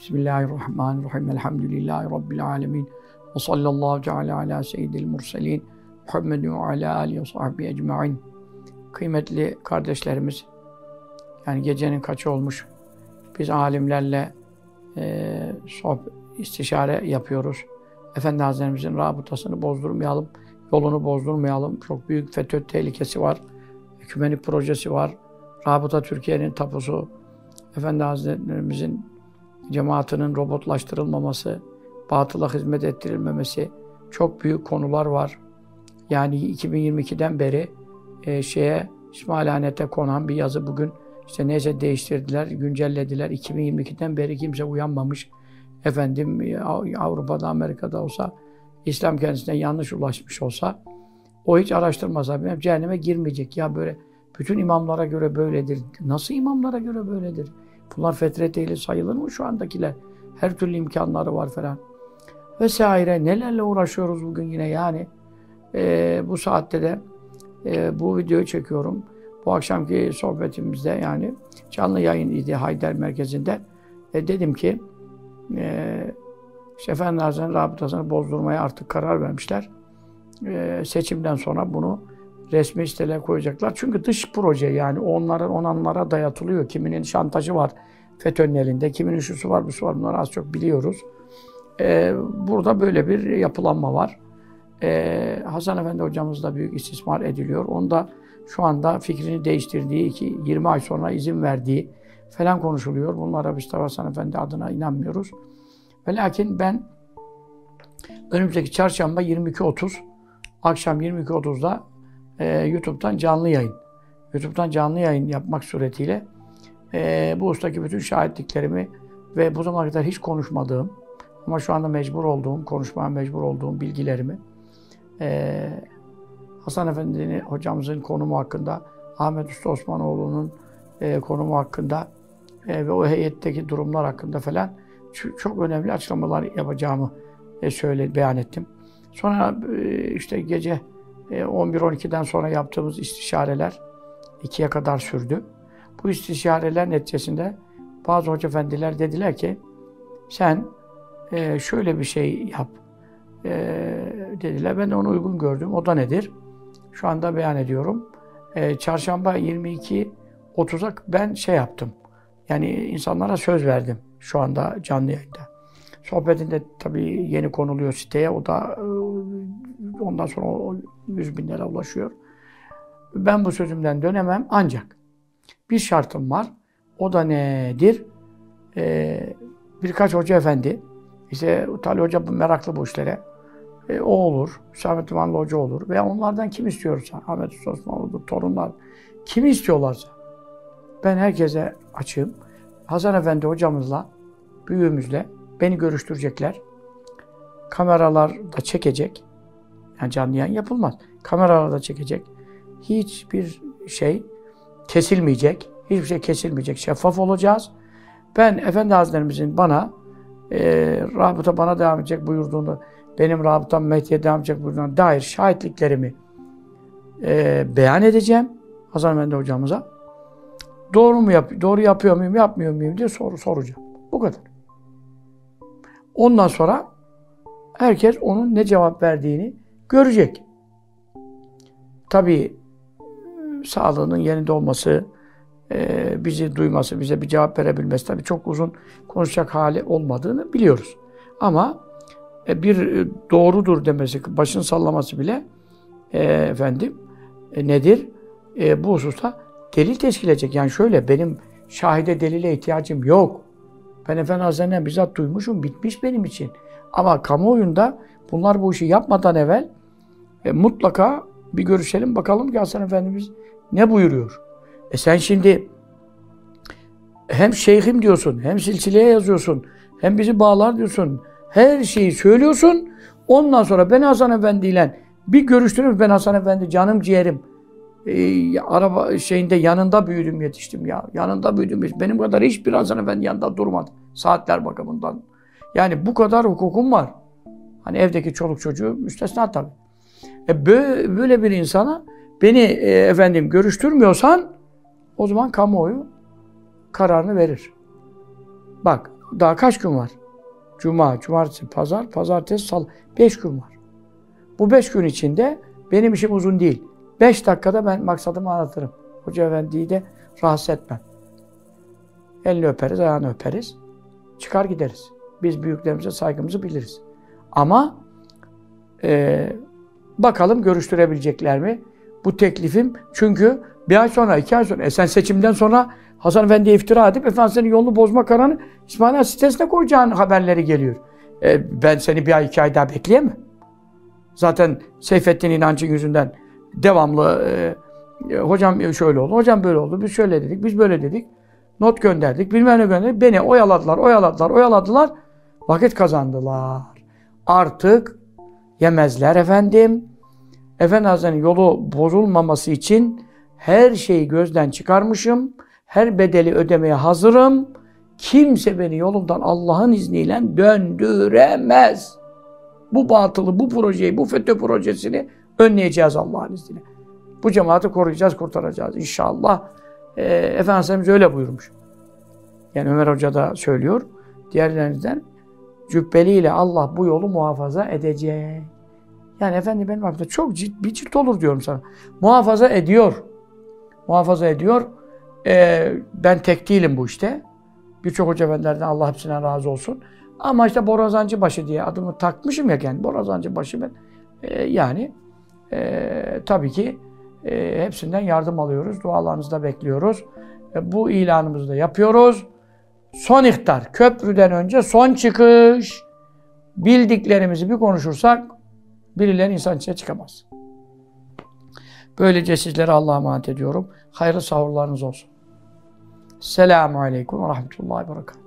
Bismillahirrahmanirrahim. Elhamdülillahi Rabbil alemin. Ve sallallahu teala ala seyyidil murselin. Muhammedin ve ala alihi ve sahbihi ecma'in. Kıymetli kardeşlerimiz, yani gecenin kaçı olmuş? Biz alimlerle istişare yapıyoruz. Efendi Hazretlerimizin rabıtasını bozdurmayalım, yolunu bozdurmayalım. Çok büyük FETÖ tehlikesi var. Ekümenik projesi var. Rabıta Türkiye'nin tapusu. Efendi Hazretlerimizin cemaatinin robotlaştırılmaması, batıla hizmet ettirilmemesi, çok büyük konular var. Yani 2022'den beri İsmailhanet'e konan bir yazı bugün işte neyse değiştirdiler, güncellediler. 2022'den beri kimse uyanmamış. Efendim Avrupa'da, Amerika'da olsa, İslam kendisine yanlış ulaşmış olsa, o hiç araştırmasa benim cehenneme girmeyecek. Ya böyle bütün imamlara göre böyledir. Nasıl imamlara göre böyledir? Bunlar fetret ehli sayılır mı şu andakiler? Her türlü imkanları var falan. Vesaire. Nelerle uğraşıyoruz bugün yine yani. Bu saatte de bu videoyu çekiyorum. Bu akşamki sohbetimizde yani canlı yayın idi Hayder Merkezi'nde. Dedim ki işte Efendi Hazretleri'nin rabıtasını bozdurmaya artık karar vermişler. Seçimden sonra bunu resmi sitelere koyacaklar. Çünkü dış proje yani onlara dayatılıyor. Kiminin şantajı var FETÖ'nün elinde, kiminin şusu var, busu var. Bunları az çok biliyoruz. Burada böyle bir yapılanma var. Hasan Efendi hocamız da büyük istismar ediliyor. Onda şu anda fikrini değiştirdiği, 20 ay sonra izin verdiği falan konuşuluyor. Bunlara biz Hasan Efendi adına inanmıyoruz. Ve lakin ben önümüzdeki çarşamba 22.30 akşam 22.30'da YouTube'dan canlı yayın yapmak suretiyle bu ustaki bütün şahitliklerimi ve bu zamana kadar hiç konuşmadığım ama şu anda konuşmaya mecbur olduğum bilgilerimi Hasan Efendi hocamızın konumu hakkında, Ahmet Usta Osmanoğlu'nun konumu hakkında ve o heyetteki durumlar hakkında falan çok önemli açıklamalar yapacağımı beyan ettim. Sonra işte gece 11-12'den sonra yaptığımız istişareler 2'ye kadar sürdü. Bu istişareler neticesinde bazı hoca efendiler dediler ki sen şöyle bir şey yap dediler. Ben de onu uygun gördüm. O da nedir? Şu anda beyan ediyorum. Çarşamba 22.30'a ben yaptım. Yani insanlara söz verdim şu anda canlı yayında. Sohbetinde tabii yeni konuluyor siteye. O da ondan sonra o 100 binlere ulaşıyor. Ben bu sözümden dönemem ancak bir şartım var. O da nedir? Birkaç hoca efendi, işte Talih Hoca meraklı bu işlere. O olur, Hüsamettin Vanlı Hoca olur. Veya onlardan kim istiyorsa, Ahmet Usta Osmanoğlu'dur, torunlar. Kimi istiyorlarsa. Ben herkese açığım. Hasan Efendi hocamızla, büyüğümüzle beni görüştürecekler. Kameralar da çekecek. Yani canlı yayın yapılmaz. Kameralar da çekecek. Hiçbir şey kesilmeyecek. Hiçbir şey kesilmeyecek. Şeffaf olacağız. Ben Efendi Hazretlerimizin bana rabıta bana devam edecek buyurduğunu, benim rabıtam Mehdi'ye devam edecek buyurduğuna dair şahitliklerimi beyan edeceğim Hasan Efendi hocamıza. Doğru yapıyor muyum, yapmıyor muyum diye soracağım. Bu kadar. Ondan sonra herkes onun ne cevap verdiğini görecek. Tabii sağlığının yerinde olması, bizi duyması, bize bir cevap verebilmesi tabii çok uzun konuşacak hali olmadığını biliyoruz. Ama bir doğrudur demesi, başını sallaması bile nedir? Bu hususta delil teşkil edecek. Yani şöyle, benim şahide delile ihtiyacım yok. Ben Efendi Hazretleri'nden bizzat duymuşum, bitmiş benim için. Ama kamuoyunda bunlar bu işi yapmadan evvel mutlaka bir görüşelim, bakalım ki Hasan Efendimiz ne buyuruyor? Sen şimdi hem şeyhim diyorsun, hem silsileye yazıyorsun, hem bizi bağlar diyorsun, her şeyi söylüyorsun. Ondan sonra ben Hasan Efendi ile bir görüştünüz, ben Hasan Efendi canım ciğerim. Araba yanında büyüdüm, yetiştim ya. Yanında büyüdüm. Benim kadar hiçbir Hasan Efendi yanında durmadı. Saatler bakımından. Yani bu kadar hukukum var. Hani evdeki çoluk çocuğu müstesna tabii. Böyle bir insana beni görüştürmüyorsan o zaman kamuoyu kararını verir. Bak Daha kaç gün var? Cuma, cumartesi, pazar, pazartesi, salı. 5 gün var. Bu 5 gün içinde benim işim uzun değil. 5 dakikada ben maksadımı anlatırım. Hoca efendiyi de rahatsız etmem. Elini öperiz, ayağını öperiz. Çıkar gideriz. Biz büyüklerimize saygımızı biliriz. Ama bakalım görüştürebilecekler mi? Bu teklifim çünkü bir ay sonra, 2 ay sonra sen seçimden sonra Hasan Efendi'ye iftira edip Efendimiz'in yolunu bozma kararını İsmaila sitesine koyacağın haberleri geliyor. Ben seni bir ay, 2 ay daha bekleyemem. Zaten Seyfettin İnancı'nın yüzünden devamlı hocam şöyle oldu, hocam böyle oldu, biz şöyle dedik, biz böyle dedik. Not gönderdik, bilmem ne gönderdik. Beni oyaladılar. Vakit kazandılar. Artık yemezler efendim. Efendi Hazretleri'nin yolu bozulmaması için her şeyi gözden çıkarmışım. Her bedeli ödemeye hazırım. Kimse beni yolumdan Allah'ın izniyle döndüremez. Bu batılı, bu projeyi, bu FETÖ projesini önleyeceğiz Allah'ın izniyle. Bu cemaati koruyacağız, kurtaracağız inşallah. Efendimiz öyle buyurmuş. Yani Ömer Hoca da söylüyor. Diğerlerinizden cübbeliyle Allah bu yolu muhafaza edecek. Yani efendim benim aklımda çok bir cilt olur diyorum sana. Muhafaza ediyor. Muhafaza ediyor. Ben tek değilim bu işte. Birçok hoca efendilerden Allah hepsinden razı olsun. Ama işte Borazancıbaşı diye adımı takmışım ya yani. Borazancıbaşı ben. Tabii ki hepsinden yardım alıyoruz. Dualarınızı da bekliyoruz. Bu ilanımızı da yapıyoruz. Son ihtar. Köprüden önce son çıkış. Bildiklerimizi bir konuşursak birileri insan içine çıkamaz. Böylece sizlere Allah'a emanet ediyorum. Hayırlı sahurlarınız olsun. Selamun Aleyküm ve Rahmetullahi ve Berekatuhu.